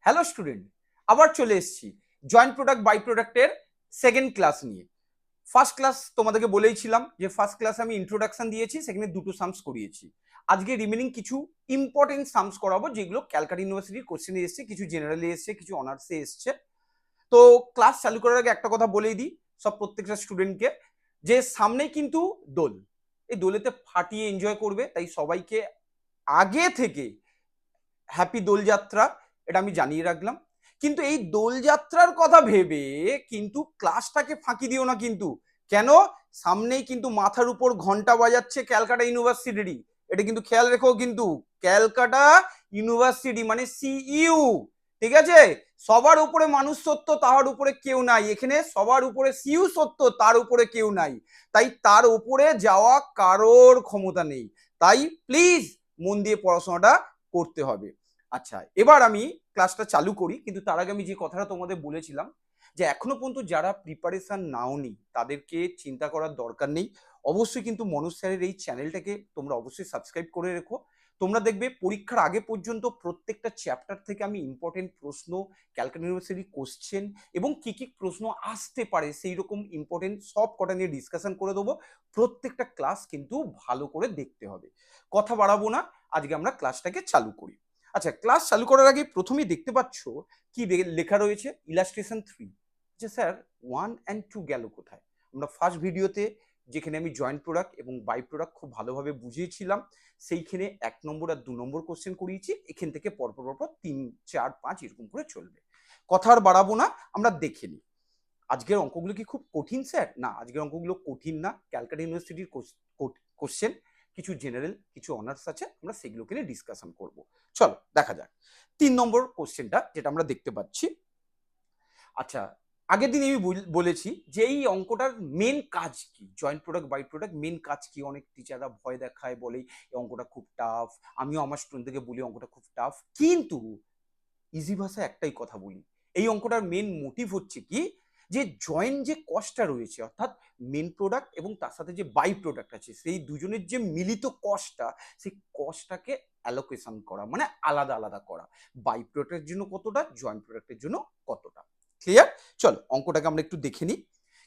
Hello student, আবার চলে এসেছি জয়েন্ট প্রোডাক্ট বাই প্রোডাক্টের সেকেন্ড ক্লাস নিয়ে। ফার্স্ট ক্লাস তোমাদেরকে বলেইছিলাম যে ফার্স্ট ক্লাসে আমি ইন্ট্রোডাকশন দিয়েছি, সেখানে দুটো সামস করিয়েছি। আজকে রিমেনিং কিছু ইম্পর্টেন্ট সামস করাবো যেগুলো ক্যালকাটা ইউনিভার্সিটির কোশ্চেনে এসছে, কিছু জেনারেলি এসছে, কিছু অনার্সে এসছে। তো ক্লাস চালু করার আগে একটা কথা বলেই দিই সব প্রত্যেকটা স্টুডেন্টকে, যে সামনেই কিন্তু দোল, এই দোলেতে ফাটিয়ে এনজয় করবে, তাই সবাইকে আগে থেকে হ্যাপি দোলযাত্রা এটা আমি জানিয়ে রাখলাম। কিন্তু এই দোলযাত্রার কথা ভেবে কিন্তু ক্লাসটাকে ফাঁকি দিও না কিন্তু। কেন? সামনেই কিন্তু মাথার উপর ঘন্টা বাজাচ্ছে ক্যালকাটা ইউনিভার্সিটিরই, এটা কিন্তু খেয়াল রেখো। কিন্তু ক্যালকাটা ইউনিভার্সিটি মানে সিইউ, ঠিক আছে? সবার উপরে মানুষ সত্য, তার উপরে কেউ নাই। এখানে সবার উপরে সিইউ সত্য, তার উপরে কেউ নাই। তাই তার উপরে যাওয়া কারোর ক্ষমতা নেই। তাই প্লিজ মন দিয়ে পড়াশোনাটা করতে হবে। আচ্ছা, এবার আমি ক্লাসটা চালু করি, কিন্তু তার আগে আমি যে কথাটা তোমাদের বলেছিলাম যে এখনো পর্যন্ত যারা প্রিপারেশন নাওনি তাদেরকে চিন্তা করার দরকার নেই। অবশ্যই কিন্তু মনোজ স্যারের এই চ্যানেলটাকে তোমরা অবশ্যই সাবস্ক্রাইব করে রেখো। তোমরা দেখবে পরীক্ষার আগে পর্যন্ত প্রত্যেকটা চ্যাপ্টার থেকে আমি ইম্পর্টেন্ট প্রশ্ন, ক্যালকাটা ইউনিভার্সিটি কোশ্চেন এবং কি কি প্রশ্ন আসতে পারে সেই রকম ইম্পর্টেন্ট সব কটা নিয়ে ডিসকাশন করে দেবো। প্রত্যেকটা ক্লাস কিন্তু ভালো করে দেখতে হবে। কথা বাড়াবো না, আজকে আমরা ক্লাসটাকে চালু করি। আচ্ছা, ক্লাস চালু করার আগে প্রথমেই দেখতে পাচ্ছ কি লেখা রয়েছে, ইলাস্ট্রেশন 3। আচ্ছা স্যার, 1 and 2 গেল কোথায়? আমরা ফার্স্ট ভিডিওতে যেখানে আমি জয়েন্ট প্রোডাক্ট এবং বাই প্রোডাক্ট খুব ভালোভাবে বুঝিয়েছিলাম, সেইখানে 1 নম্বর আর 2 নম্বর কোশ্চেন করিয়েছি। এখান থেকে পরপর পরপর 3, 4, 5 এরকম করে চলবে। কথা আর বাড়াবো না, আমরা দেখে নিই। আজকের অঙ্কগুলো কি খুব কঠিন স্যার? না, আজকের অঙ্কগুলো কঠিন না। ক্যালকাটা ইউনিভার্সিটির কোশ্চেন, কিছু জেনারেল, কিছু অনার্স আছে, আমরা সেগুলোকে নিয়ে ডিসকাশন করব। চলো দেখা যাক 3 নম্বর কোশ্চেনটা যেটা আমরা দেখতে পাচ্ছি। আচ্ছা, আগের দিন আমি বলেছি যে এই অঙ্কটার মেন কাজ কি, joint product by product main কাজ কি। অনেক টিচাররা ভয় দেখায়, বলে এই অঙ্কটা খুব টাফ। আমিও আমার স্টুডেন্টদেরকে বলি অঙ্কটা খুব টাফ, কিন্তু ইজি ভাষায় একটাই কথা বলি, এই অঙ্কটার মেন মোটিভ হচ্ছে কি, যে জয়েন্ট যে কস্টটা রয়েছে, অর্থাৎ মেন প্রোডাক্ট এবং তার সাথে যে বাই প্রোডাক্ট আছে, সেই দুজনের যে মিলিত কস্টটা, সেই কস্টটাকে অ্যালোকেশন করা, মানে আলাদা আলাদা করা। বাই প্রোডাক্টের জন্য কতটা, জয়েন্ট প্রোডাক্টের জন্য কতটা। ক্লিয়ার? চলো অঙ্কটাকে আমরা একটু দেখে নিই।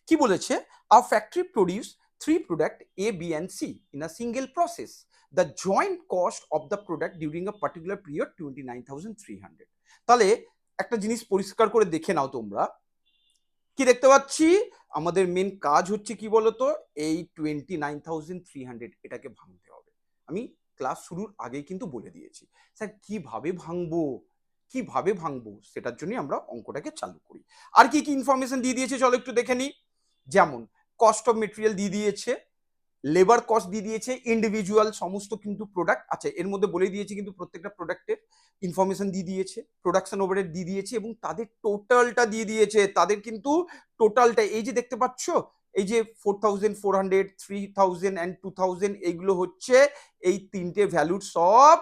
কি বলেছে? A factory produce 3 product A B and C in a single process. The joint cost of the product during a particular period 29,300। তাহলে একটা জিনিস পরিষ্কার করে দেখে নাও তোমরা, কি দেখতে পাচ্ছি? আমাদের মেন কাজ হচ্ছে কি বলতো, এই 29,300 এটাকে ভাঙতে হবে। আমি ক্লাস শুরুর আগেই কিন্তু বলে দিয়েছি স্যার কিভাবে ভাঙবো, কিভাবে ভাঙবো, সেটার জন্য আমরা অঙ্কটাকে চালু করি। আর কি কি ইনফরমেশন দিয়ে দিয়েছে চলো একটু দেখে নিই। যেমন কস্ট অফ মেটেরিয়াল দিয়ে দিয়েছে, লেবার কস্ট দিয়ে দিয়েছে, ইন্ডিভিজুয়াল সমস্ত কিন্তু প্রোডাক্ট আছে এর মধ্যে বলে দিয়েছে, কিন্তু প্রত্যেকটা প্রোডাক্টের ইনফরমেশন দিয়ে দিয়েছে, প্রোডাকশন ওভারহেড দিয়ে দিয়েছে এবং তাদের টোটালটা দিয়ে দিয়েছে। তাদের কিন্তু টোটালটা এই যে দেখতে পাচ্ছ, এই যে 4,400, 3,000 and 2,000, এইগুলো হচ্ছে এই তিনটে ভ্যালুর সব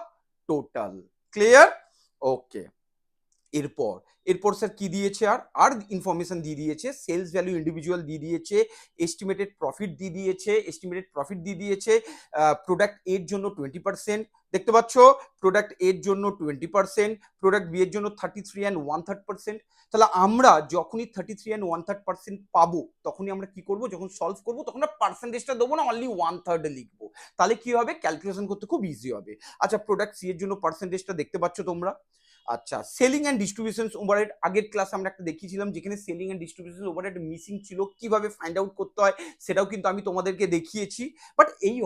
টোটাল। ক্লিয়ার? ওকে। এরপর এরপর স্যার কি দিয়েছে, আর আর ইনফরমেশন দিয়ে দিয়েছে, সেলস ভ্যালু ইন্ডিভিজুয়াল দিয়ে দিয়েছে, এস্টিমেটেড প্রফিট দিয়ে দিয়েছে, প্রোডাক্ট এর জন্য 20%, দেখতে পাচ্ছ, প্রোডাক্ট এর জন্য 20%, প্রোডাক্ট বি এর জন্য 33 and 1/3%। তাহলে আমরা যখনই 33 and 1/3% পাবো, তখনই আমরা কি করব, যখন সলভ করবো তখন আমরা পার্সেন্টেজটা দেবো না, অনলি 1/3 লিখবো। তাহলে কি হবে, ক্যালকুলেশন করতে খুব ইজি হবে। আচ্ছা, প্রোডাক্ট সি এর জন্য পার্সেন্টেজটা দেখতে পাচ্ছ তোমরা। আচ্ছা, সেলিং অ্যান্ড ডিস্ট্রিবিউশন ওভারহেড, আগের ক্লাসে আমরা একটা দেখিয়েছিলাম যেখানে selling and distribution overhead missing ছিল, কিভাবে ফাইন্ড আউট করতে হয় সেটাও কিন্তু আমি তোমাদেরকে দেখিয়েছি। বাট এই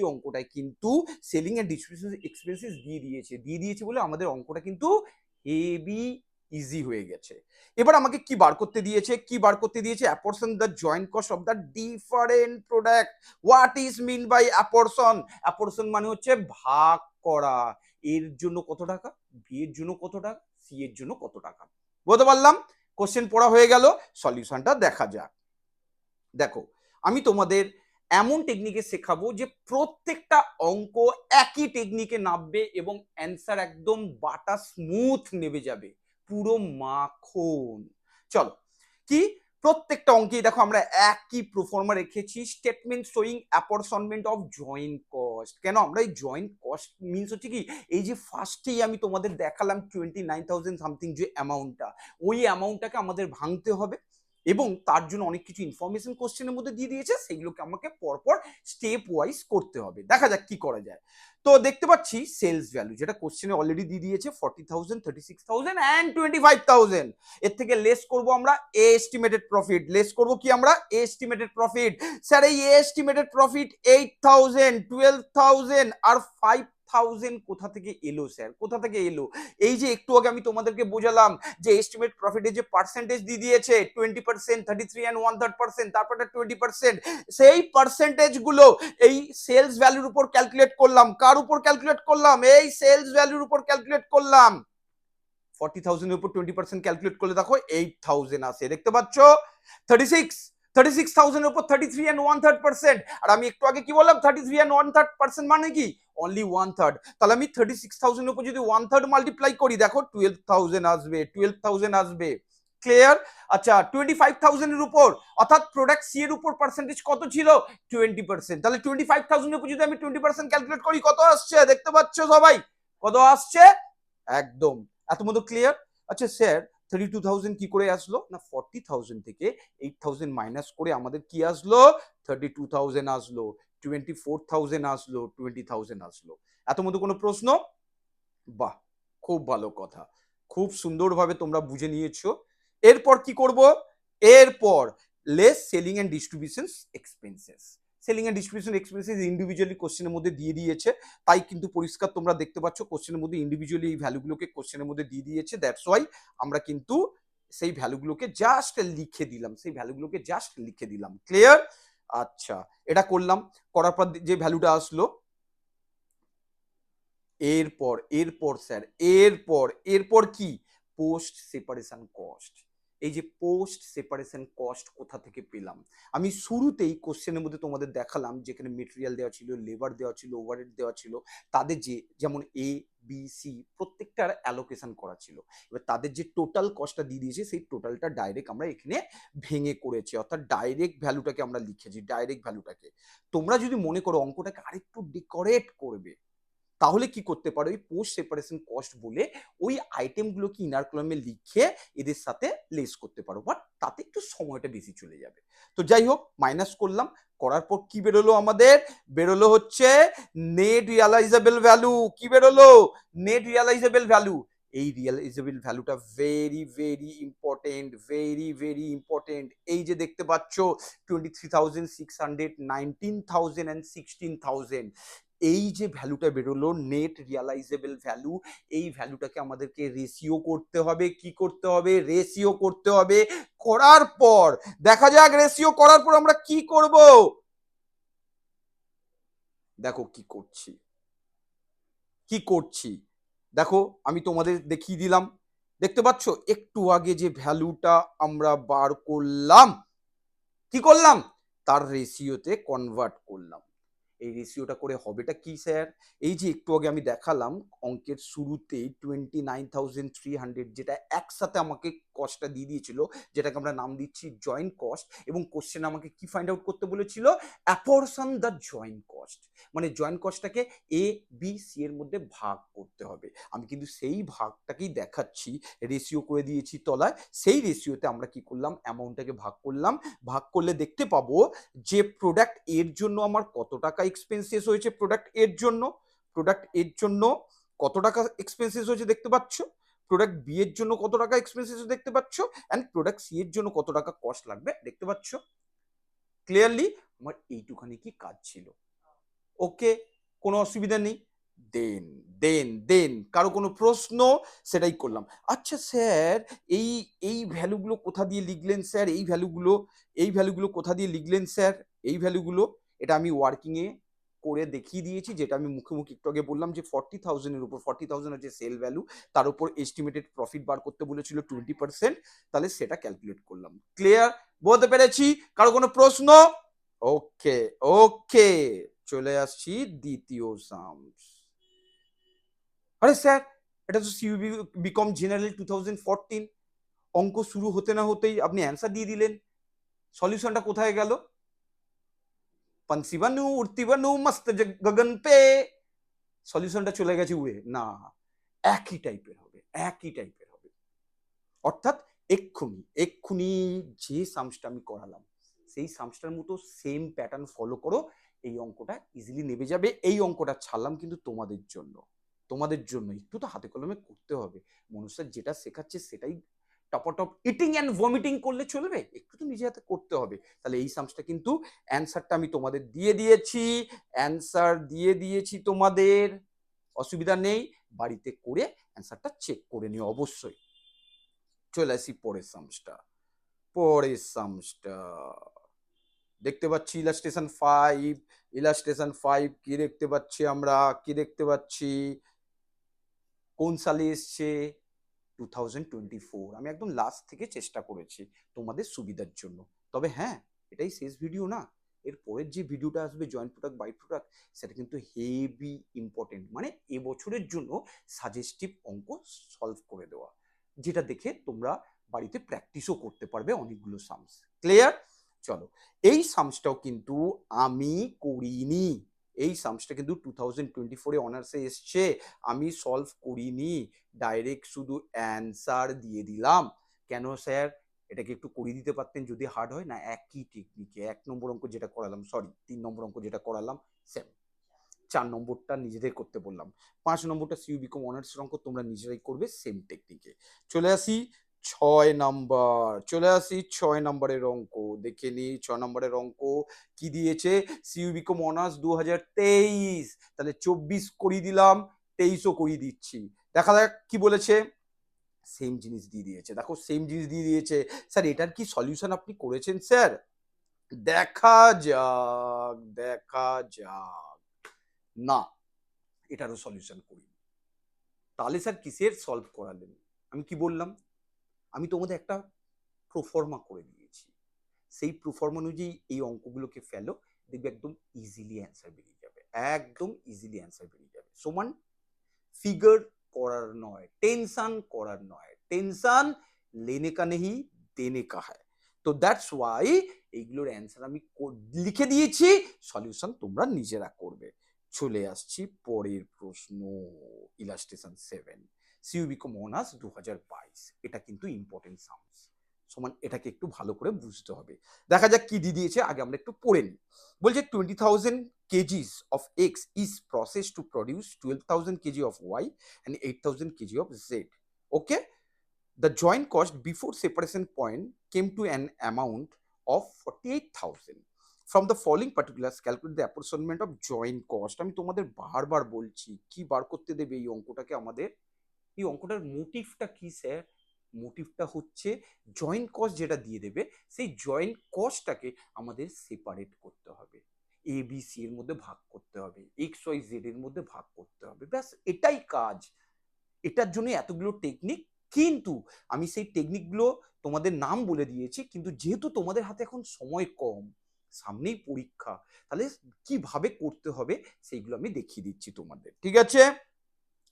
অঙ্কটায় কিন্তু সেলিং অ্যান্ড ডিস্ট্রিবিউশন এক্সপেন্সেস দিয়ে দিয়েছে বলে আমাদের অঙ্কটা কিন্তু হেভি ইজি হয়ে গেছে। এবার আমাকে কি বার করতে দিয়েছে, apportion the joint cost of the different product. What is mean by apportion মানে হচ্ছে ভাগ করা। এর জন্য কত টাকা, বি এর জন্য কত টাকা, সি এর জন্য কত টাকা। বলতে পারলাম? কোশ্চেন পড়া হয়ে গেল, সলিউশনটা দেখা যাক। দেখো, আমি তোমাদের এমন টেকনিকে শেখাবো যে প্রত্যেকটা অঙ্ক একই টেকনিকে নামবে এবং অ্যান্সার একদম বাটা স্মুথ নেমে যাবে, পুরো মাখন। চলো, কি প্রত্যেকটা অঙ্কেই দেখো আমরা একই প্রোফর্মা রেখেছি, statement showing apportionment of joint cost. কেন আমরা এই জয়েন্ট কস্ট মিনস হচ্ছে কি, এই যে ফার্স্টেই আমি তোমাদের দেখালাম 29,000 সামথিং যে অ্যামাউন্টটা, ওই অ্যামাউন্টটাকে আমাদের ভাঙতে হবে এবং তার জন্য অনেক কিছু ইনফরমেশন কোশ্চেনের মধ্যে দিয়ে দিয়েছে, সেইগুলোকে আমাকে পরপর স্টেপ ওয়াইজ করতে হবে। দেখা যাক কি করা যায়। তো দেখতে পাচ্ছি সেলস ভ্যালু, যেটা কোশ্চেনে অলরেডি দিয়ে দিয়েছে 40,000, 36,000 অ্যান্ড 25,000। এর থেকে লেস করব আমরা এস্টিমেটেড প্রফিট। লেস করব কি আমরা? Estimated profit. স্যার এই এস্টিমেটেড প্রফিট 8,000, 12,000 আর 5,000 কোথা থেকে এলো স্যার? কোথা থেকে এলো? এই যে একটু আগে আমি তোমাদেরকে বোঝালাম যে এস্টিমেট প্রফিটের যে পার্সেন্টেজ দিয়ে দিয়েছে 20%, 33 and 1/3%, তারপরে 20%, সেই পার্সেন্টেজ গুলো এই সেলস ভ্যালুর উপর ক্যালকুলেট করলাম। কার উপর ক্যালকুলেট করলাম? এই সেলস ভ্যালুর উপর ক্যালকুলেট করলাম। 40,000 এর উপর 20% ক্যালকুলেট করলে দেখো 8,000 আসে, দেখতে পাচ্ছ? 36,000 এর উপর 33 and 1/3%, আর আমি একটু আগে কি বললাম? 33 and 1/3% মানে কি? অনলি 1/3। তাহলে আমি 36,000 এর উপর যদি 1/3 মাল্টিপ্লাই করি, দেখো 12,000 আসবে, 12,000 আসবে। ক্লিয়ার? আচ্ছা, 25,000 এর উপর, অর্থাৎ প্রোডাক্ট সি এর উপর পার্সেন্টেজ কত ছিল? 20%। তাহলে 25,000 এর উপর যদি আমি 20% ক্যালকুলেট করি, কত আসছে? দেখতে পাচ্ছ সবাই কত আসছে? একদম। এত মতো ক্লিয়ার? আচ্ছা স্যার 32,000 কি করে আসলো? না 40,000 থেকে 8,000 মাইনাস করে আমাদের কি আসলো? 32,000 আসলো, 24,000 আসলো, 20,000 আসলো। এত মতো কোনো প্রশ্ন? বাহ, খুব ভালো কথা, খুব সুন্দরভাবে তোমরা বুঝে নিয়েছো। এরপর কি করব? এরপর less selling and distribution expenses. Selling and distribution expenses individually কোশ্চেনের মধ্যে দিয়ে দিয়েছে, তাই কিন্তু পরিষ্কার তোমরা দেখতে পাচ্ছ কোশ্চেনের মধ্যে ইন্ডিভিজুয়ালি এই ভ্যালুগুলোকে কোশ্চেনের মধ্যে দিয়ে দিয়েছে। দ্যাটস ওয়াই আমরা কিন্তু সেই ভ্যালুগুলোকে জাস্ট লিখে দিলাম, সেই ভ্যালুগুলোকে জাস্ট লিখে দিলাম। ক্লিয়ার? আচ্ছা, এটা করলাম, করার পর যে ভ্যালুটা আসলো, এরপর এরপর স্যার এরপর কি? Post separation cost. এই যে পোস্ট সেপারেশন কস্ট কোথা থেকে পেলাম? আমি শুরুতেই কোশ্চেনের মধ্যে তোমাদের দেখালাম, যেখানে মেটেরিয়াল দেওয়া ছিল, লেবার দেওয়া ছিল, ওভারহেড দেওয়া ছিল, তাদের যে যেমন এ বি সি প্রত্যেকটার অ্যালোকেশন করা ছিল। এবার তাদের যে টোটাল কস্টটা দিয়ে দিয়েছে, সেই টোটালটা ডাইরেক্ট আমরা এখানে ভেঙে করেছি, অর্থাৎ ডাইরেক্ট ভ্যালুটাকে আমরা লিখেছি, ডাইরেক্ট ভ্যালুটাকে। তোমরা যদি মনে করো অঙ্কটাকে আরেকটু ডেকোরেট করবে, তাহলে কি করতে পারো? ওই পোস্ট সেপারেশন কস্ট বলে ওই আইটেমগুলোকে ইনার কলামে লিখে এদের সাথে লেস করতে পারো, বাট তাতে একটু সময়টা বেশি চলে যাবে। তো যাই হোক, মাইনাস করলাম, করার পর কি বেরোলো আমাদের? বেরোলো হচ্ছে নেট রিয়ালাইজেবল ভ্যালু। কি বেরোলো? Net realisable value. এই রিয়ালাইজেবল ভ্যালুটা very very important, very very important. এই যে দেখতে পাচ্ছ 23,600, 19,000 and 16,000, এই যে ভ্যালুটা বেরোলো নেট রিয়ালাইজেবল ভ্যালু, এই ভ্যালুটাকে আমাদেরকে রেশিও করতে হবে। কি করতে হবে? রেশিও করতে হবে। করার পর দেখা যাক রেশিও করার পর আমরা কি করব। দেখো কি করছি, কি করছি দেখো, আমি তোমাদের দেখিয়ে দিলাম। দেখতে পাচ্ছ একটু আগে যে ভ্যালুটা আমরা বার করলাম, কি করলাম? তার রেশিওতে কনভার্ট করলাম। এই রেশিওটা করে হবেটা কি স্যার? এই যে একটু আগে আমি দেখালাম অঙ্কের শুরুতেই 29,300, যেটা একসাথে আমাকে কস্টটা দিয়ে দিয়েছিল, যেটাকে আমরা নাম দিচ্ছি জয়েন্ট কস্ট, এবং কোশ্চেন আমাকে কি ফাইন্ড আউট করতে বলেছিল? অ্যাপরশন দ্য জয়েন্ট কস্ট, মানে জয়েন্ট কস্টটাকে এ বি সি এর মধ্যে ভাগ করতে হবে। আমি কিন্তু সেই ভাগটাকেই দেখাচ্ছি, রেশিও করে দিয়েছি তলায়, সেই রেশিওতে আমরা কি করলাম? অ্যামাউন্টটাকে ভাগ করলাম। ভাগ করলে দেখতে পাবো যে প্রোডাক্ট এর জন্য আমার কত টাকা এক্সপেন্সেস হয়েছে, প্রোডাক্ট এর জন্য, প্রোডাক্ট এর জন্য কত টাকা এক্সপেন্সেস হয়েছে দেখতে পাচ্ছ, প্রোডাক্ট বি এর জন্য কত টাকা এক্সপেন্সেস দেখতে পাচ্ছ, এন্ড প্রোডাক্ট সি এর জন্য কত টাকা কস্ট লাগবে দেখতে পাচ্ছ। ক্লিয়ারলি আমার এইটুখানি কি কাজ ছিল। ওকে, কোনো অসুবিধা নেই। দেন দেন দেন কারো কোনো প্রশ্ন? সেটাই করলাম। আচ্ছা স্যার এই এই ভ্যালুগুলো কোথা দিয়ে লিখলেন স্যার? এই ভ্যালুগুলো, এই ভ্যালুগুলো কোথা দিয়ে লিখলেন স্যার? এই ভ্যালুগুলো এটা আমি ওয়ার্কিং এ করে দেখিয়ে দিয়েছি, যেটা আমি মুখে মুখে একটু আগে বললাম যে 40,000 এর উপর, 40,000 হচ্ছে সেল ভ্যালু, তার উপর এস্টিমেটেড প্রফিট বার করতে বলেছিল 20%, তাহলে সেটা ক্যালকুলেট করলাম। ক্লিয়ার? বলতে পেরেছি? কারো কোনো প্রশ্ন? ওকে ওকে, চলে আসছি দ্বিতীয় সামস। আরে স্যার এটা তো সিইউবি বিকম জেনারেল 2014, অঙ্ক শুরু হতে না হতেই আপনি অ্যান্সার দিয়ে দিলেন। সলিউশনটা কোথায় গেল? पंछी बनू उड़ती बनू मस्त गगन पे, সলিউশনটা চলে গেছে উড়ে। না, একই টাইপের হবে, একই টাইপের হবে। অর্থাৎ এক্ষুনি এক্ষুনি যে সামসটা আমি করালাম সেই সামসটার মতো সেম প্যাটার্ন ফলো করো, এই অঙ্কটা ইজিলি নেমে যাবে। এই অঙ্কটা ছাড়লাম কিন্তু তোমাদের জন্য, তোমাদের জন্য একটু তো হাতে কলমে করতে হবে। মনুষ্য যেটা শেখাচ্ছে সেটাই টপাটপ ইটিং অ্যান্ড ভমিটিং করলে চলবে, একটু তো নিজে হাতে করতে হবে। তাহলে এই সামসটা কিন্তু অ্যান্সারটা আমি তোমাদের দিয়ে দিয়েছি, অ্যান্সার দিয়ে দিয়েছি তোমাদের, অসুবিধা নেই, বাড়িতে করে অ্যান্সারটা চেক করে নিও অবশ্যই। চলে আসি পরের সামসটা। পরের সামসটা দেখতে পাচ্ছি ইলাস্ট্রেশন 5 কি দেখতে পাচ্ছি আমরা, কি দেখতে পাচ্ছি, কোন সালে এসছে? 2024। আমি একদম লাস্ট থেকে চেষ্টা করেছি তোমাদের সুবিধার জন্য। তবে হ্যাঁ, এটাই শেষ ভিডিও না, এর পরের যে ভিডিওটা আসবে জয়েন্ট প্রোডাক্ট বাই প্রোডাক্ট, সেটা কিন্তু হেভি ইম্পর্টেন্ট, মানে এবছরের জন্য সাজেস্টিভ অঙ্ক সলভ করে দেওয়া, যেটা দেখে তোমরা বাড়িতে প্র্যাকটিসও করতে পারবে অনেকগুলো সামস। ক্লিয়ার? চলো, এই সামসটাও কিন্তু আমি করিনি, এই সামসটা কিন্তু 2024-এ অনার্সে এসছে, আমি সলভ করিনি, ডাইরেক্ট শুধু অ্যান্সার দিয়ে দিলাম। কেন স্যার, এটাকে একটু করিয়ে দিতে পারতেন যদি হার্ড হয় না? একই টেকনিকে 1 নম্বর অঙ্ক যেটা করালাম, সরি 3 নম্বর অঙ্ক যেটা করালাম সেম, 4 নম্বরটা নিজেদের করতে বললাম, 5 নম্বরটা সিইউবিকম অনার্সের অঙ্ক তোমরা নিজেরাই করবে সেম টেকনিকে। চলে আসি 6 নম্বর, চলে আসি 6 নম্বরের অঙ্ক, দেখে নি 6 নম্বরের অঙ্ক কি দিয়েছে। সিইউবিকম অনার্স 2023, তাহলে 24 করিয়ে দিলাম, 23ও করিয়ে দিচ্ছি। দেখা যাক কি বলেছে। সেম জিনিস দিয়ে দিয়েছে, দেখো সেম জিনিস দিয়ে দিয়েছে। স্যার এটার কি সলিউশন আপনি করেছেন স্যার? দেখা যাক, দেখা যাক। না, এটারও সলিউশন করিনি। তাহলে স্যার কিসের সলভ করালেন? আমি কি বললাম? আমি তোমাদের একটা প্রোফর্মা করে দিয়েছি, সেই প্রোফর্মা অনুযায়ী এই অঙ্কগুলোকে ফেলো, দেখবে একদম ইজিলি অ্যান্সার বেরিয়ে যাবে, একদম ইজিলি অ্যান্সার বেরিয়ে যাবে। সমান ফিগার করার নয়, টেনশন করার নয়, টেনশন লেনে কা নেহি দেনে কা হ্যায়। তো দ্যাটস ওয়াই এইগুলোর অ্যান্সার আমি লিখে দিয়েছি, সলিউশন তোমরা নিজেরা করবে। চলে আসছি পরের প্রশ্ন, ইলাস্ট্রেশন 7, সিইউবিকম অনার্স 2022, এটা কিন্তু ইম্পর্টেন্ট সামস, সমান এটাকে একটু ভালো করে বুঝতে হবে। দেখা যাক কি দিয়ে দিয়েছে, আগে আমরা একটু পড়ে নিই। বলছে 20,000 kgs of X is processed to produce 12,000 kg of Y and 8,000 kg of Z. Okay, the joint cost before separation point came to an amount of 48,000. From the following particulars calculate the apportionment of joint cost. আমি তোমাদের বারবার বলছি কি বার করতে দেবে এই অঙ্কটাকে আমাদের, এই অঙ্কটার মোটিভটা কি স্যার? মোটিভটা হচ্ছে জয়েন্ট কস্ট যেটা দিয়ে দেবে সেই জয়েন্ট কস্টটাকে আমাদের সেপারেট করতে হবে, এ বি সি এর মধ্যে ভাগ করতে হবে, এক্স ওয়াই জেড এর মধ্যে ভাগ করতে হবে, ব্যাস এটাই কাজ। এটার জন্য এতগুলো টেকনিক, কিন্তু আমি সেই টেকনিকগুলো তোমাদের নাম বলে দিয়েছি, কিন্তু যেহেতু তোমাদের হাতে এখন সময় কম, সামনেই পরীক্ষা, তাহলে কিভাবে করতে হবে সেইগুলো আমি দেখিয়ে দিচ্ছি তোমাদের, ঠিক আছে?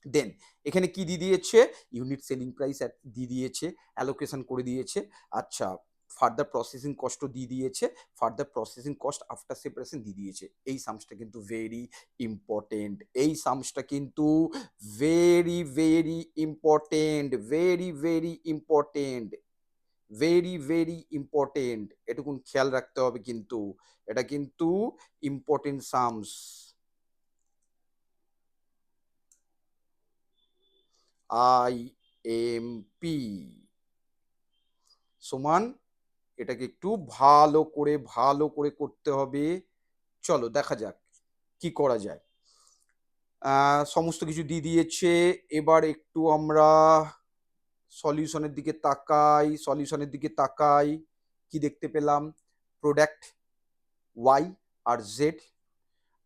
দেন এখানে কি দিয়ে দিয়েছে, ইউনিট সেলিং প্রাইস দিয়ে দিয়েছে, অ্যালোকেশন করে দিয়েছে। আচ্ছা, ফার্দার প্রসেসিং কস্ট দিয়ে দিয়েছে, further processing cost after separation দিয়ে দিয়েছে। এই সামসটা কিন্তু ভেরি ইম্পর্টেন্ট, এই সামসটা কিন্তু very very important, very very important, very very important, এটুকুন খেয়াল রাখতে হবে কিন্তু, এটা কিন্তু ইম্পর্টেন্ট সামস। IMP সমান এটাকে একটু ভালো করে করতে হবে। চলো দেখা যাক কি করা যায়। সমস্ত কিছু দিয়ে দিয়েছে, এবার একটু আমরা সলিউশনের দিকে তাকাই, সলিউশনের দিকে তাকাই, কি দেখতে পেলাম, প্রোডাক্ট ওয়াই আর জেড,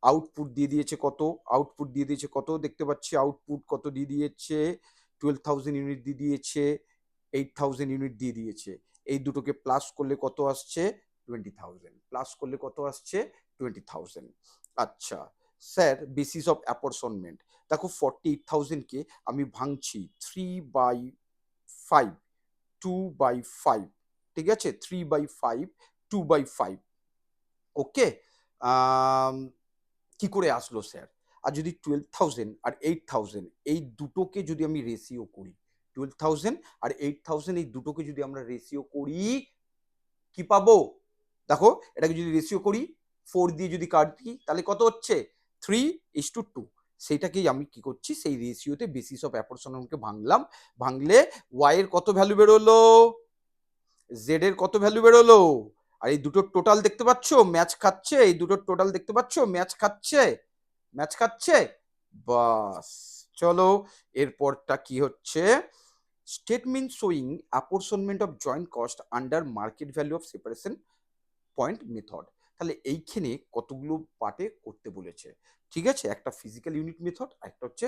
আউটপুট দিয়ে দিয়েছে কত, আউটপুট দিয়ে দিয়েছে কত দেখতে পাচ্ছি, আউটপুট কত দিয়ে দিয়েছে, 12,000 ইউনিট দিয়ে দিয়েছে, 8,000 ইউনিট দিয়ে দিয়েছে। এই দুটোকে প্লাস করলে কত আসছে, 20,000, প্লাস করলে কত আসছে, 20,000। আচ্ছা স্যার, বেসিস অফ অ্যাপরসনমেন্ট, দেখো 48,000-কে আমি ভাঙছি 3/5, 2/5, ঠিক আছে, 3/5 2/5। ওকে, কি করে আসলো স্যার? আর যদি 12,000 আর 8,000 এই দুটোকে যদি আমি রেশিও করি, 12,000 আর 8,000 এই দুটোকে যদি আমরা রেশিও করি, কি পাবো? দেখো, এটাকে যদি রেশিও করি 4 দিয়ে যদি কাটি তাহলে কত হচ্ছে? 3:2। সেইটাকেই আমি কি করছি, সেই রেশিওতে বেসিস অফ অ্যাপ্রক্সিমেশনকে ভাঙলাম। ভাঙলে ওয়াই এর কত ভ্যালু বেরোলো, জেড এর কত ভ্যালু বেরোলো, আর এই দুটোর টোটাল দেখতে পাচ্ছ ম্যাচ খাচ্ছে, এই দুটোর টোটাল দেখতে পাচ্ছ ম্যাচ খাচ্ছে, ম্যাচ খাচ্ছে। বাস, চলো এরপরটা কি হচ্ছে, statement showing apportionment of joint cost under market value of separation point method. তাহলে এইখানে কতগুলো পার্টে করতে বলেছে, ঠিক আছে? একটা ফিজিক্যাল ইউনিট মেথড, একটা হচ্ছে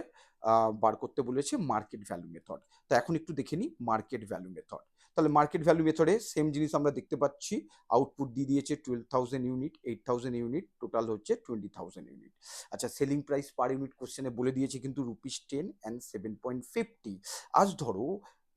বার করতে বলেছে মার্কেট ভ্যালু মেথড। তো এখন একটু দেখে নিই মার্কেট ভ্যালু মেথড। তাহলে মার্কেট ভ্যালু মেথডে সেম জিনিস আমরা দেখতে পাচ্ছি, আউটপুট দিয়ে দিয়েছে 12,000 ইউনিট, 8,000 ইউনিট, টোটাল হচ্ছে 20,000 ইউনিট। আচ্ছা, সেলিং প্রাইস পার ইউনিট কোশ্চেনে বলে দিয়েছে কিন্তু ₹10 and 7.50। আজ ধরো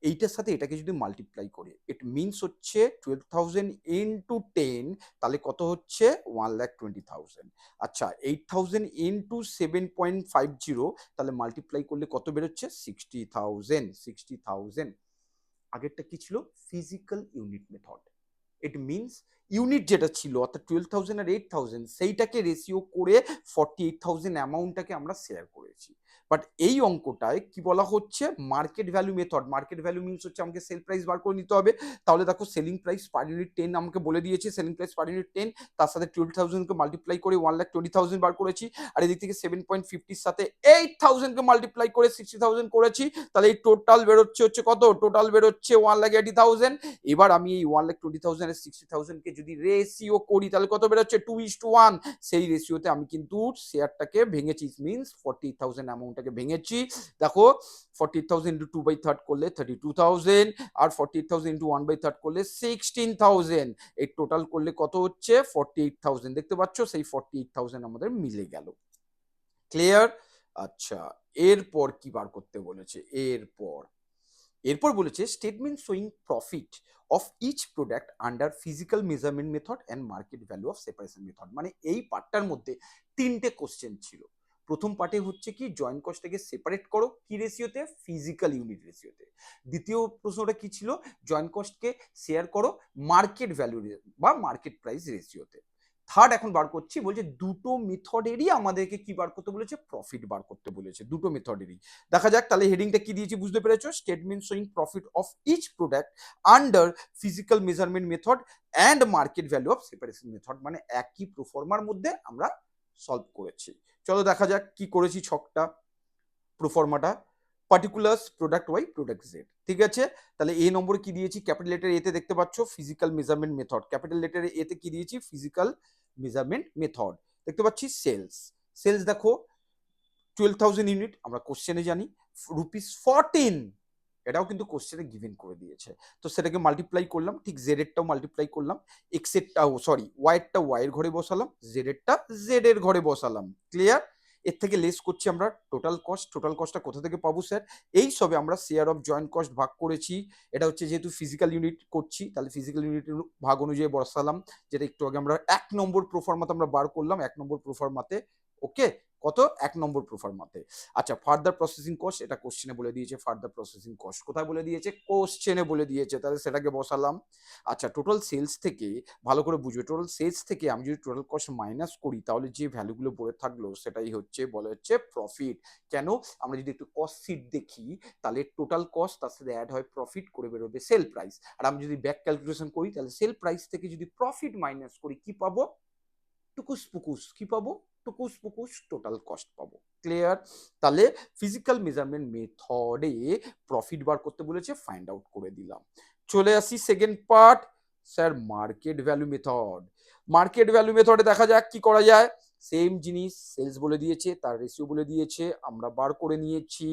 এইটার সাথে এটাকে যদি মাল্টিপ্লাই করে, ইট মিনস হচ্ছে 12,000 ইন্টু 10, তাহলে কত হচ্ছে? 1,20,000। আচ্ছা, 8,000 ইন্টু 7.50, তাহলে মাল্টিপ্লাই করলে কত বেরোচ্ছে? 60,000। 60,000। আগেরটা কি ছিল? Physical unit method. It means unit যেটা ছিল অর্থাৎ 12,000 আর 8,000 সেইটাকে রেশিও করে 48,000 অ্যামাউন্টটাকে আমরা শেয়ার করেছি। বাট এই অঙ্কটায় কি বলা হচ্ছে? Market value method. Market value means হচ্ছে আমাকে সেল প্রাইস বার করে নিতে হবে। তাহলে দেখো, সেলিং প্রাইস পার ইউনিট 10 আমাকে বলে দিয়েছে, সেলিং প্রাইস পার ইউনিট 10, তার সাথে 12,000 কে মাল্টিপ্লাই করে 1,20,000 বার করেছি, আর এদিক থেকে 7.50 সাথে 8,000 কে মাল্টিপ্লাই করে 60,000 করেছি। তাহলে এই টোটাল বেরোচ্ছে হচ্ছে কত? টোটাল বেরোচ্ছে 1,80,000। এবার আমি এই 1,20,000 এর 60,000 কে যদি রেশিও করি তাহলে কত বেরোচ্ছে? 2:1। সেই রেশিওতে আমি কিন্তু শেয়ারটাকে ভেঙেছি, মিনস 48,000 অ্যামাউন্টটাকে ভেঙেছি। দেখো, 48,000 ইন্টু 2/3 করলে 32,000, আর 48,000 ইন্টু 1/3 করলে 16,000। এই টোটাল করলে কত হচ্ছে? 48,000। দেখতে পাচ্ছ, সেই 48,000 আমাদের মিলে গেল। ক্লিয়ার? আচ্ছা, এরপর কি বার করতে বলেছে? এরপর বলেছে statement showing profit of each product under physical measurement method and market value of separation method. মানে এই পার্টটার মধ্যে তিনটে কোশ্চেন ছিল। প্রথম পার্টে হচ্ছে কি, জয়েন্ট কস্টটাকে সেপারেট করো কি রেশিওতে? Physical unit রেশিওতে। দ্বিতীয় প্রশ্নটা কি ছিল? জয়েন্ট কস্টকে শেয়ার করো মার্কেট ভ্যালু বা মার্কেট প্রাইস রেশিওতে। থার্ড এখন বার করছি, বলছে দুটো মেথডেরই আমাদেরকে কি বার করতে বলেছে? প্রফিট বার করতে বলেছে দুটো মেথডেরই। দেখা যাক, তাহলে হেডিংটা কি দিয়েছি বুঝতে পেরেছো? Statement showing profit of each product under physical measurement method and market value of separation method. মানে একই প্রোফর্মার মধ্যে আমরা সলভ করেছি। চলো দেখা যাক কি করেছি ছকটা, প্রোফর্মাটা। Particulars product Y product Z, ঠিক আছে? তাহলে এ নম্বরে কি দিয়েছি? ক্যাপিটাল লেটার এতে দেখতে পাচ্ছ ফিজিক্যাল মেজারমেন্ট মেথড, ক্যাপিটাল লেটারে এতে কি দিয়েছি? Physical measurement method. দেখতে পাচ্ছি সেলস। সেলস দেখো 12,000 ইউনিট, আমরা কোশ্চেনে জানি ₹14, এটাও কিন্তু কোশ্চেনে গিভেন করে দিয়েছে। তো সেটাকে মাল্টিপ্লাই করলাম, ঠিক জেড এরটাও মাল্টিপ্লাই করলাম, এক্স এরটাও সরি ওয়াই এরটা ওয়াই এর ঘরে বসালাম, জেড এরটা জেড এর ঘরে বসালাম। ক্লিয়ার? এর থেকে লেস করছি আমরা টোটাল কস্ট। টোটাল কস্টটা কোথা থেকে পাবো স্যার? এই সবে আমরা শেয়ার অফ জয়েন্ট কস্ট ভাগ করেছি। এটা হচ্ছে যেহেতু ফিজিক্যাল ইউনিট করছি, তাহলে ফিজিক্যাল ইউনিটের ভাগ অনুযায়ী বসালাম, যেটা একটু আগে আমরা 1 নম্বর প্রোফর্মাতে আমরা বার করলাম। 1 নম্বর প্রোফর্মাতে, ওকে, কত? 1 নম্বর প্রোফর্মাতে। আচ্ছা, ফার্দার প্রসেসিং কস্ট, এটা কোশ্চেনে বলে দিয়েছে। ফার্দার প্রসেসিং কস্ট কোথায় বলে দিয়েছে? কোশ্চেনে বলে দিয়েছে, তাহলে সেটাকে বসালাম। আচ্ছা, টোটাল সেলস থেকে, ভালো করে বুঝবে, টোটাল সেলস থেকে আমি যদি টোটাল কস্ট মাইনাস করি তাহলে যে ভ্যালুগুলো পড়ে থাকলো সেটাই হচ্ছে বলে হচ্ছে প্রফিট। কেন? আমরা যদি একটু কস্ট শিট দেখি তাহলে টোটাল কস্ট তার সাথে অ্যাড হয় প্রফিট, করে বেরোবে সেল প্রাইস। আর আমি যদি ব্যাক ক্যালকুলেশন করি তাহলে সেল প্রাইস থেকে যদি প্রফিট মাইনাস করি কি পাবো? টুকুস পুকুস কি পাবো? টুকুস পুকুস টোটাল কস্ট পাবো। ক্লিয়ার? তাহলে ফিজিক্যাল মেজারমেন্ট মেথডে প্রফিট বার করতে বলেছে, ফাইন্ড আউট করে দিলাম। চলে আসি second part, sir market value method. Market value মেথডে দেখা যাক কি করা যায়। সেম জিনিস, সেলস বলে দিয়েছে, তার রেশিও বলে দিয়েছে, আমরা বার করে নিয়েছি,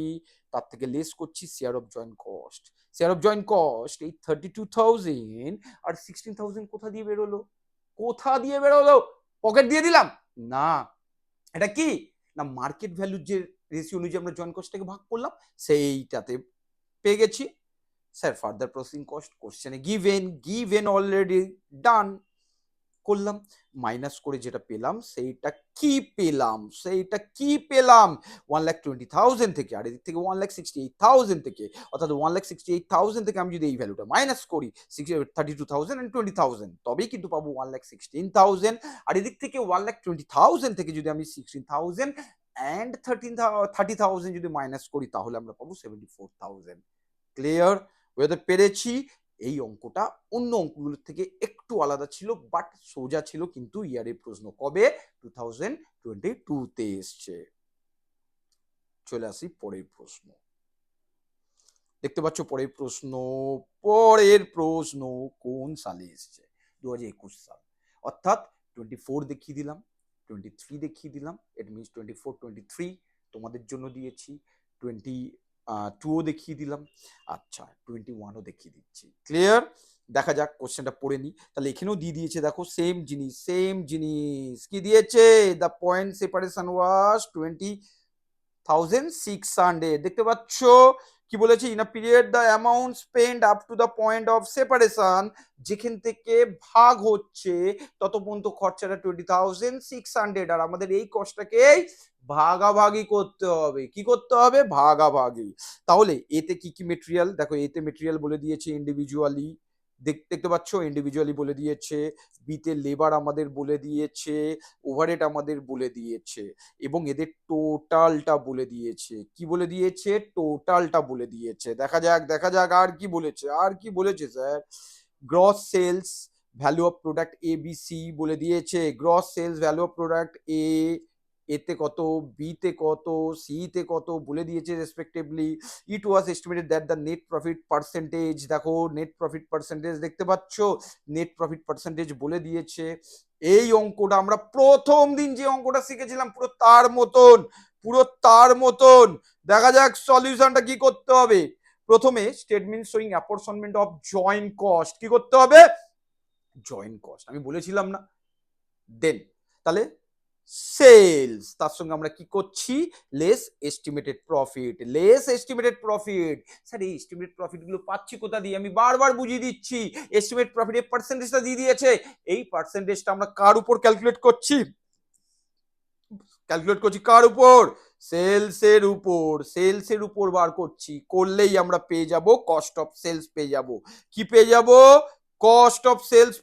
তার থেকে লেস করছি share of joint cost. Share of joint cost এই 32,000 আর 16,000 কোথা দিয়ে বেরোলো? কোথা দিয়ে বেরোলো? পকেট দিয়ে দিলাম? না, এটা কি না, মার্কেট ভ্যালুর যে রেশিও অনুযায়ী আমরা জয়েন্ট কস্টটাকে ভাগ করলাম সেইটাতে পেয়ে গেছি। স্যার ফার্দার প্রসেসিং কস্ট কোশ্চেনে গিভেন অলরেডি ডান। করলাম, মাইনাস করে যেটা পেলাম সেইটা কি পেলাম, 1,20,000 থেকে, আর এদিক থেকে 1,68,000 থেকে, অর্থাৎ 1,68,000 থেকে আমি যদি এই ভ্যালুটা মাইনাস করি 32,000 and 20,000, তবেই কিন্তু পাবো 1,16,000। আর এদিক থেকে 1,20,000 থেকে যদি আমি 16,000 and 30,000 যদি মাইনাস করি তাহলে আমরা পাবো 74,000। ক্লিয়ার? বুঝতে পেরেছি? এই অঙ্কটা অন্য অঙ্কগুলোর থেকে একটু আলাদা ছিল, বাট সোজা ছিল, কিন্তু ইয়ারের প্রশ্ন কবে? 2022-তে এসছে। চলে আসি পরের প্রশ্ন। দেখতে পাচ্ছ পরের প্রশ্ন কোন সালে এসছে? 2021 সাল। অর্থাৎ 24 দেখিয়ে দিলাম, 23 দেখিয়ে দিলাম, ইট মিনস 24, 23 তোমাদের জন্য দিয়েছি, 22ও দেখিয়ে দিলাম, আচ্ছা 21ও দেখিয়ে দিচ্ছি। ক্লিয়ার? দেখা যাক কোশ্চেনটা পড়ে নি। তাহলে এখানেও দিয়ে দিয়েছে, দেখো সেম জিনিস কি দিয়েছে? দ্য পয়েন্ট সেপারেশন ওয়াজ 20,600। দেখতে পাচ্ছ কি বলেছে? In a period the amount spend up to the point of separation, যেখান থেকে ভাগ হচ্ছে তত পর্যন্ত খরচাটা 20,600। আর আমাদের এই কষ্টটাকে ভাগাভাগি করতে হবে। কি করতে হবে? ভাগাভাগি। তাহলে এতে কি কি মেটেরিয়াল? দেখো এতে মেটেরিয়াল বলে দিয়েছে ইন্ডিভিজুয়ালি, দেখতে পাচ্ছ ইন্ডিভিজুয়ালি বলে দিয়েছে, বিতে লেবার আমাদের বলে দিয়েছে, ওভারহেড আমাদের বলে দিয়েছে, এবং এদের টোটালটা বলে দিয়েছে। কি বলে দিয়েছে? টোটালটা বলে দিয়েছে। দেখা যাক আর কি বলেছে sir? Gross sales value of product A B C বলে দিয়েছে। Gross sales value of product এতে কত, বিতে কত, সিতে কত বলে দিয়েছে respectively. It was estimated that the net profit percentage, দেখো নেট প্রফিট পার্সেন্টেজ দেখতে পাচ্ছ, নেট প্রফিট পার্সেন্টেজ বলে দিয়েছে। এই অঙ্কটা আমরা প্রথম দিন যে অঙ্কটা শিখেছিলাম পুরো তার মতন। দেখা যাক সলিউশনটা কি করতে হবে। প্রথমে statement showing apportionment of joint cost, কি করতে হবে? জয়েন্ট কস্ট আমি বলেছিলাম না? দেন তাহলে সেলস, তার সঙ্গে আমরা কি করছি? Less estimated profit. স্যার এই এস্টিমেটেড প্রফিট গুলো পাচ্ছি কোথা দিয়ে? আমি বারবার বুঝিয়ে দিচ্ছি, এস্টিমেট প্রফিটের পার্সেন্টেজটা দিয়ে দিয়েছে। এই পার্সেন্টেজটা আমরা কার উপর ক্যালকুলেট করছি? কার উপর? সেলসের উপর বার করছি। করলেই আমরা পেয়ে যাব কস্ট অফ সেলস পেয়ে যাব। কি পেয়ে যাব? কস্ট অফ সেলস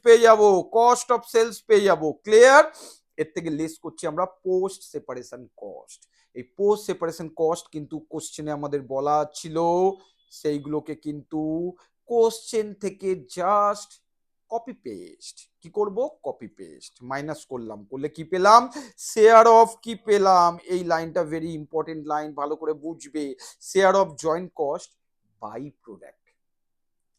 পেয়ে যাব। ক্লিয়ার? এর থেকে লেস করছি আমরা পোস্ট সেপারেশন কস্ট। এই পোস্ট সেপারেশন কস্ট কিন্তু কোশ্চেনে আমাদের বলা ছিল, সেইগুলোকে কিন্তু কোশ্চেন থেকে জাস্ট কপি পেস্ট। কি করব? Copy paste. মাইনাস করলে কি পেলাম? শেয়ার অফ কি পেলাম? এই লাইনটা ভেরি ইম্পর্টেন্ট লাইন, ভালো করে বুঝবে। Share of joint cost by product,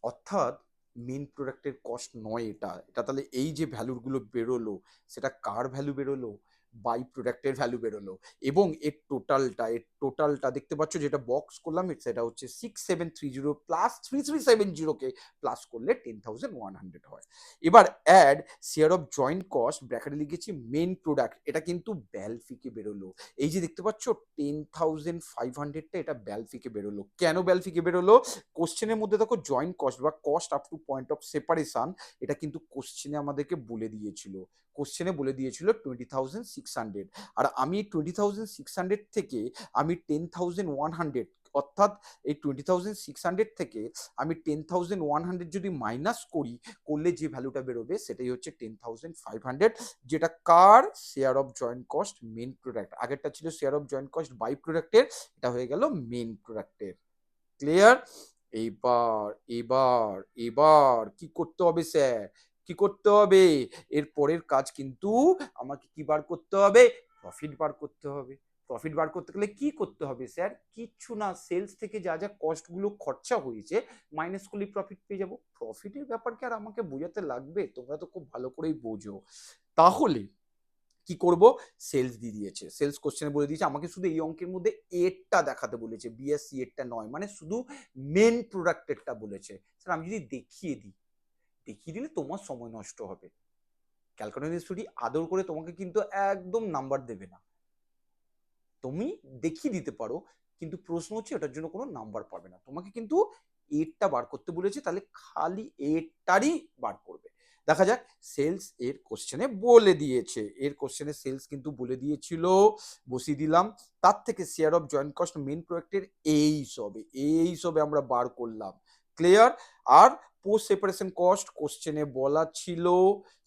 অর্থাৎ মেন প্রোডাক্টের কস্ট নয় এটা। তাহলে এই যে ভ্যালুগুলো বেরোলো সেটা কার ভ্যালু বেরোলো? বাই প্রোডাক্টের ভ্যালু বেরোলো। এবং এর টোটালটা দেখতে পাচ্ছ, যেটা বক্স করলাম সেটা হচ্ছে 6730 প্লাস 3370 কে প্লাস করলে 10,100 হয়। এবার add share of joint cost, ব্র্যাকেটে লিখেছি মেন প্রোডাক্ট, এটা কিন্তু ব্যালফিকে বেরোলো। এই যে দেখতে পাচ্ছ 10,500টা, এটা ব্যালফিকে বেরোলো। কেন ব্যালফিকে বেরোলো? কোশ্চেনের মধ্যে দেখো জয়েন্ট কস্ট বা cost up to point of separation, এটা কিন্তু কোশ্চেনে আমাদেরকে বলে দিয়েছিল। 20,600, আর আমি 20,600 থেকে আমি 10,100, অর্থাৎ এই 20,600 থেকে আমি 10,100 যদি মাইনাস করলে যে ভ্যালুটা বেরোবে সেটাই হচ্ছে 10,500, যেটা কার? Share of joint cost main product. আগেরটা ছিল share of joint cost by প্রোডাক্টের, এটা হয়ে গেল মেন প্রোডাক্টের। ক্লিয়ার? এবার কি করতে হবে স্যার? কি করতে হবে? এর পরের কাজ কিন্তু আমাকে কি বার করতে হবে? প্রফিট বার করতে হবে। প্রফিট বার করতে গেলে কি করতে হবে স্যার? কিচ্ছু না, সেলস থেকে যা যা কস্ট গুলো খরচা হয়েছে মাইনাস করলে প্রফিট পেয়ে যাবো। প্রফিটের ব্যাপার কি আর আমাকে বোঝাতে লাগবে? তোমরা তো খুব ভালো করেই বোঝো। তাহলে কি করব? সেলস দিয়ে দিয়েছে, সেলস কোশ্চেনে বলে দিয়েছে আমাকে শুধু এই অঙ্কের মধ্যে এরটা দেখাতে বলেছে, বিএসসি এরটা নয়, মানে শুধু মেন প্রোডাক্টেরটা বলেছে। স্যার আমি যদি দেখিয়ে দিলে তোমার সময় নষ্ট হবে। ক্যালকুলেটর স্টুডি আদর করে তোমাকে কিন্তু একদম নাম্বার দেবে না, তুমি দেখিয়ে দিতে পারো, কিন্তু প্রশ্ন হচ্ছে ওটার জন্য কোনো নাম্বার পাবে না। তোমাকে কিন্তু এরটা বার করতে বলেছে, তাহলে খালি এরটারই বার করবে। দেখা যাক সেলস এর কোশ্চেনে বলে দিয়েছে, এর কোশ্চেনে সেলস কিন্তু বলে দিয়েছিল, বসিয়ে দিলাম। তার থেকে share of joint cost main প্রোডাক্টের এই সবে আমরা বার করলাম। ক্লিয়ার? আর পোস্ট সেপারেশন কস্ট কোশ্চেনে বলা ছিল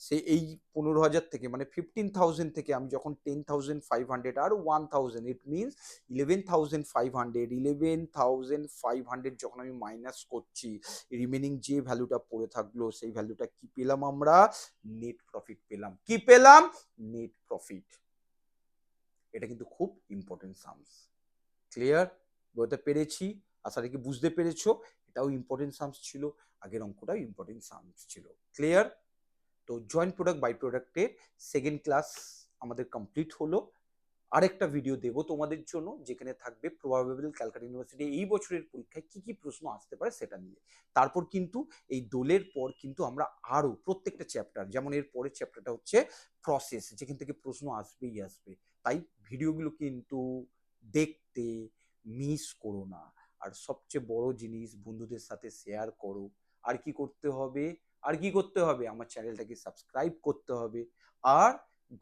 সে এই 15,000 থেকে মানে 15,000 থেকে আমি যখন 10,500 আর 1,000 ইট মিনস 11,500 যখন আমি মাইনাস করছি, রিমেনিং যে ভ্যালুটা পড়ে থাকলো সেই ভ্যালুটা কি পেলাম আমরা? নেট প্রফিট পেলাম। কি পেলাম? Net profit. এটা কিন্তু খুব ইম্পর্টেন্ট সামস। ক্লিয়ার? বলতে পেরেছি? আশা রেখে বুঝতে পেরেছো? এটাও ইম্পর্টেন্ট সামস ছিল, আগের অঙ্কটাও ইম্পর্টেন্ট সামস ছিল। ক্লিয়ার? তো জয়েন্ট প্রোডাক্ট বাই প্রোডাক্টের সেকেন্ড ক্লাস আমাদের কমপ্লিট হলো। আরেকটা ভিডিও দেবো তোমাদের জন্য যেখানে থাকবে প্রবাবেবল ক্যালকাটা ইউনিভার্সিটি এই বছরের পরীক্ষায় কি কি প্রশ্ন আসতে পারে সেটা নিয়ে। তারপর কিন্তু এই দোলের পর কিন্তু আমরা আরো প্রত্যেকটা চ্যাপ্টার, যেমন এর পরের চ্যাপ্টারটা হচ্ছে প্রসেস, যেখান থেকে প্রশ্ন আসবেই আসবে। তাই ভিডিওগুলো কিন্তু দেখতে মিস করো না। আর সবচেয়ে বড় জিনিস, বন্ধুদের সাথে শেয়ার করো। আর কি করতে হবে? আমার চ্যানেলটাকে সাবস্ক্রাইব করতে হবে, আর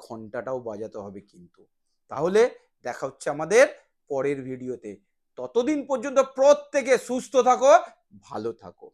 ঘন্টাটাও বাজাতে হবে কিন্তু। তাহলে দেখা হচ্ছে আমাদের পরের ভিডিওতে। ততদিন পর্যন্ত প্রত্যেকে সুস্থ থাকো, ভালো থাকো।